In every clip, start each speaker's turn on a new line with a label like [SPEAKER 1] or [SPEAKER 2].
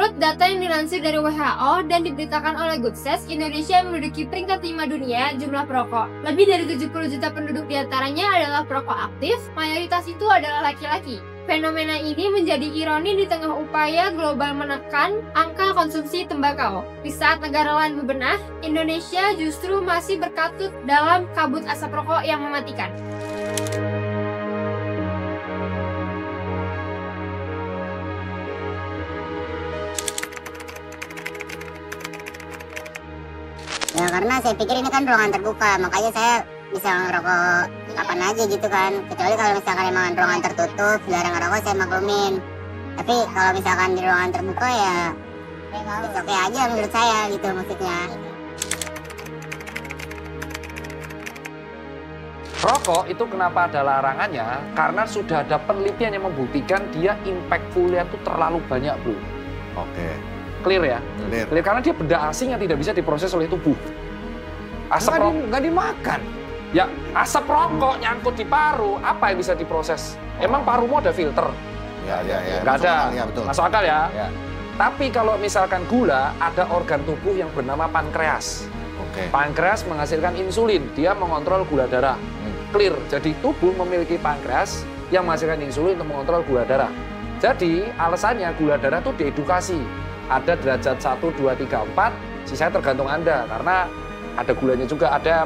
[SPEAKER 1] Menurut data yang dilansir dari WHO dan diberitakan oleh Good Sense, Indonesia menduduki peringkat 5 dunia jumlah perokok. Lebih dari 70 juta penduduk diantaranya adalah perokok aktif, mayoritas itu adalah laki-laki. Fenomena ini menjadi ironi di tengah upaya global menekan angka konsumsi tembakau. Di saat negara lain bebenah, Indonesia justru masih berkatut dalam kabut asap rokok yang mematikan.
[SPEAKER 2] Ya karena saya pikir ini kan ruangan terbuka, makanya saya bisa ngerokok kapan aja gitu kan. Kecuali kalau misalkan emang ruangan tertutup, jarang ngerokok, saya maklumin. Tapi kalau misalkan di ruangan terbuka ya oke aja menurut saya gitu maksudnya.
[SPEAKER 3] Rokok itu kenapa ada larangannya? Karena sudah ada penelitian yang membuktikan dia impactful-nya itu terlalu banyak, bro.
[SPEAKER 4] Oke.
[SPEAKER 3] Clear ya?
[SPEAKER 4] Clear.
[SPEAKER 3] Karena dia benda asing yang tidak bisa diproses oleh tubuh. Asap rokok
[SPEAKER 4] nggak dimakan.
[SPEAKER 3] Ya, asap rokok nyangkut di paru, apa yang bisa diproses? Emang parumu ada filter?
[SPEAKER 4] Ya.
[SPEAKER 3] Nggak ada.
[SPEAKER 4] Ya, betul.
[SPEAKER 3] Masuk akal ya?
[SPEAKER 4] Ya.
[SPEAKER 3] Tapi kalau misalkan gula, ada organ tubuh yang bernama pankreas.
[SPEAKER 4] Oke.
[SPEAKER 3] Pankreas menghasilkan insulin, dia mengontrol gula darah. Clear, jadi tubuh memiliki pankreas yang menghasilkan insulin untuk mengontrol gula darah. Jadi alasannya gula darah itu diedukasi. Ada derajat 1, 2, 3, 4, sisanya tergantung Anda. Karena ada gulanya juga, ada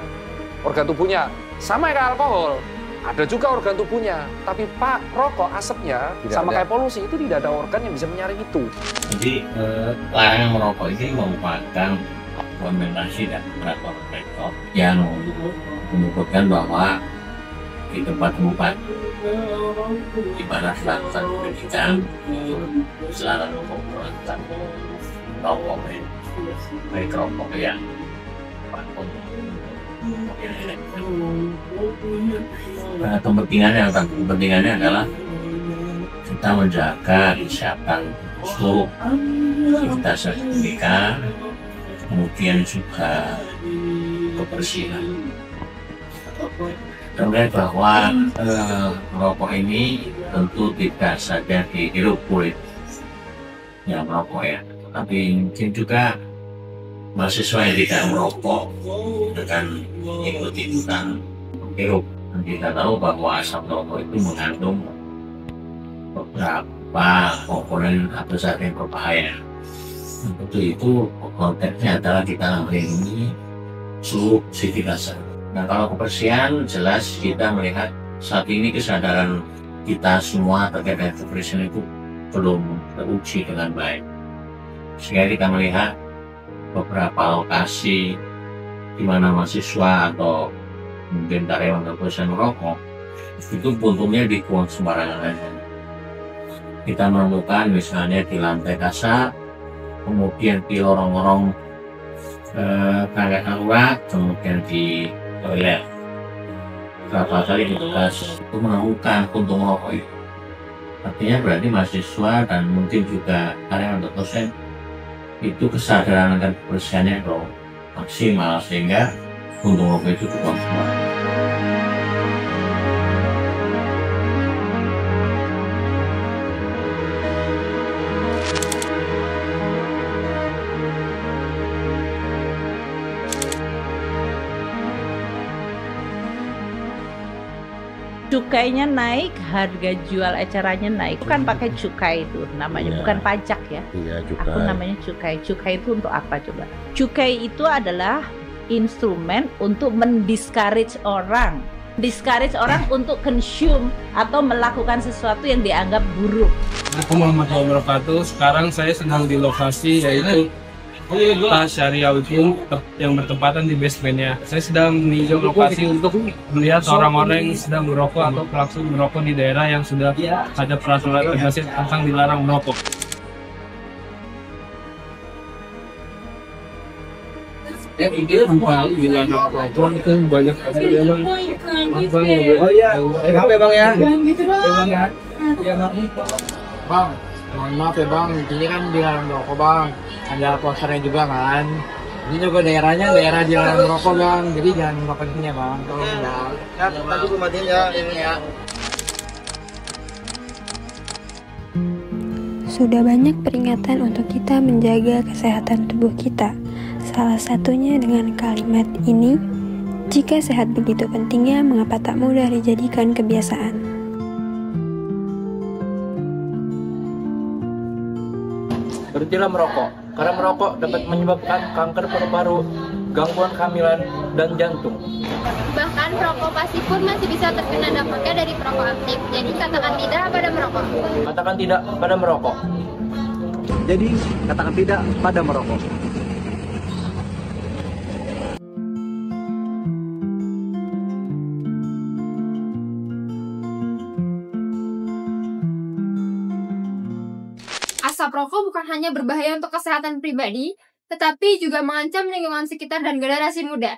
[SPEAKER 3] organ tubuhnya. Sama kayak alkohol, ada juga organ tubuhnya. Tapi rokok, asapnya, sama kayak polusi, itu tidak ada organ yang bisa menyaring itu.
[SPEAKER 5] Jadi larangan merokok ini merupakan rekomendasi dari beberapa rektor yang menyebutkan bahwa di tempat-tempat di mana melakukan pendidikan selalu melakukan rokok baik rokok yang kepentingannya adalah kita menjaga kesehatan seluruh kita sertifikat, kemudian juga kebersihan. Terkait bahwa rokok ini tentu tidak saja dihirup kulit yang merokok ya, tapi mungkin juga mahasiswa yang tidak merokok dengan ikut-ikutan menghirup. Dan kita tahu bahwa asap rokok itu mengandung beberapa komponen atau zat yang berbahaya. Untuk itu konteksnya adalah kita melindungi seluruh sivitas. Nah kalau kebersihan jelas kita melihat saat ini kesadaran kita semua terkait dengan kebersihan itu belum teruji dengan baik. Sehingga kita melihat beberapa lokasi di mana mahasiswa atau mungkin karyawan kebersihan merokok itu puntungnya dibuang sembarangan aja. Kita menemukan misalnya di lantai dasar, kemudian di lorong-lorong tangga darurat, kemudian di toilet. Berapa kali petugas itu menemukan puntung rokok itu. Artinya berarti mahasiswa dan mungkin juga karyawan dosen itu kesadaran akan kebersihannya belum maksimal sehingga puntung rokok itu dibuang semua.
[SPEAKER 6] Cukainya naik, harga jual ecarannya naik. Bukan pakai cukai itu namanya, bukan pajak ya.
[SPEAKER 4] Iya, cukai.
[SPEAKER 6] Aku namanya cukai. Cukai itu untuk apa coba? Cukai itu adalah instrumen untuk mendiscourage orang. Discourage orang untuk consume atau melakukan sesuatu yang dianggap buruk.
[SPEAKER 7] Assalamualaikum warahmatullahi wabarakatuh. Sekarang saya sedang di lokasi yaitu Syariah Hukum yang bertempatan di basementnya. Saya sedang meninjau lokasi untuk melihat orang-orang yang sedang merokok atau pelaku merokok di daerah yang sudah ada peraturan tegas tentang dilarang merokok. Ini dilarang merokok itu banyak memang. Oh iya, HP bang ya. Bang ya.
[SPEAKER 8] Bang, mohon maaf ya bang, ini kan dilarang merokok bang. Ada posternya juga kan. Ini juga daerahnya daerah dilarang merokok bang. Jadi jangan merokok di sini ya bang. Tolong ya. Ya, tadi gue matiin ya ini ya.
[SPEAKER 4] sudah banyak peringatan untuk kita menjaga kesehatan tubuh kita. Salah satunya dengan kalimat ini, jika sehat begitu pentingnya, mengapa tak mudah dijadikan kebiasaan?
[SPEAKER 9] Berhentilah merokok, karena merokok dapat menyebabkan kanker paru-paru, gangguan kehamilan, dan jantung.
[SPEAKER 1] Bahkan perokok pasif pun masih bisa terkena dampaknya dari perokok aktif. Jadi katakan tidak pada merokok.
[SPEAKER 9] Katakan tidak pada merokok.
[SPEAKER 10] Jadi katakan tidak pada merokok.
[SPEAKER 1] Asap rokok bukan hanya berbahaya untuk kesehatan pribadi, tetapi juga mengancam lingkungan sekitar dan generasi muda.